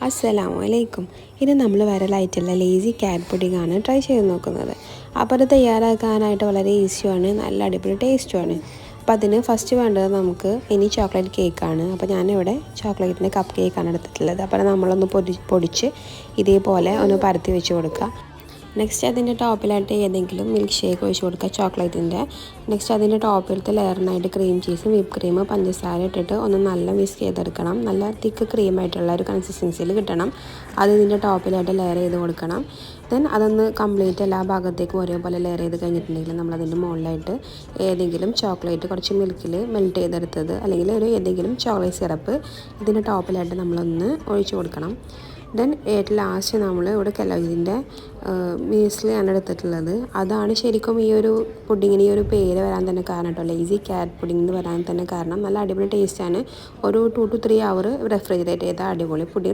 അസ്സലാമു അലൈക്കും. ഇത് നമ്മൾ വൈറലായിട്ടുള്ള ലേസി ക്യാറ്റ് പുഡിങ്ങാണ് ട്രൈ ചെയ്ത് നോക്കുന്നത്. അപ്പോൾ അത് തയ്യാറാക്കാനായിട്ട് വളരെ ഈസിയാണ്, നല്ല അടിപൊളി ടേസ്റ്റുമാണ്. അപ്പോൾ അതിന് ഫസ്റ്റ് വേണ്ടത് നമുക്ക് ചോക്ലേറ്റ് കേക്കാണ്. അപ്പോൾ ഞാനിവിടെ ചോക്ലേറ്റിൻ്റെ കപ്പ് കേക്കാണ് എടുത്തിട്ടുള്ളത്. അപ്പോൾ നമ്മളൊന്ന് പൊടിച്ച് ഇതേപോലെ ഒന്ന് പരത്തി വെച്ച് കൊടുക്കുക. നെക്സ്റ്റ് അതിൻ്റെ ടോപ്പിലായിട്ട് ഏതെങ്കിലും മിൽക്ക് ഷേക്ക് ഒഴിച്ച് കൊടുക്കുക ചോക്ലേറ്റിൻ്റെ. നെക്സ്റ്റ് അതിൻ്റെ ടോപ്പിലത്തെ ലെയറിനായിട്ട് ക്രീം ചീസ്, വിപ്പ് ക്രീം, പഞ്ചസാര ഇട്ടിട്ട് ഒന്ന് നല്ല വിസ്ക് ചെയ്തെടുക്കണം. നല്ല തിക്ക് ക്രീമായിട്ടുള്ള ഒരു കൺസിസ്റ്റൻസിയിൽ കിട്ടണം. അത് ഇതിൻ്റെ ടോപ്പിലായിട്ട് ലെയർ ചെയ്ത് കൊടുക്കണം. ദെൻ അതൊന്ന് കംപ്ലീറ്റ് എല്ലാ ഭാഗത്തേക്കും ഒരേപോലെ ലെയർ ചെയ്ത് കഴിഞ്ഞിട്ടുണ്ടെങ്കിൽ നമ്മളതിൻ്റെ മുകളിലായിട്ട് ഏതെങ്കിലും ചോക്ലേറ്റ് കുറച്ച് മിൽക്കിൽ മെൽറ്റ് ചെയ്തെടുത്തത് അല്ലെങ്കിൽ ഏതെങ്കിലും ചോക്ലേറ്റ് സിറപ്പ് ഇതിൻ്റെ ടോപ്പിലായിട്ട് നമ്മളൊന്ന് ഒഴിച്ച് കൊടുക്കണം. ദെൻ ഏറ്റവും ലാസ്റ്റ് നമ്മൾ ഇവിടെ കെല്ലോഗ്സിൻ്റെ മീസ്ലിയാണ് എടുത്തിട്ടുള്ളത്. അതാണ് ശരിക്കും ഈ ഒരു പുഡിങ്ങിന് ഈ ഒരു പേര് വരാൻ തന്നെ കാരണം കേട്ടോ, ലേസി ക്യാറ്റ് പുഡിംഗ് എന്ന് വരാൻ തന്നെ കാരണം. നല്ല അടിപൊളി ടേസ്റ്റാണ്. ഒരു 2 to 3 hour റെഫ്രിജറേറ്റ് ചെയ്ത അടിപൊളി പുഡിംഗ്.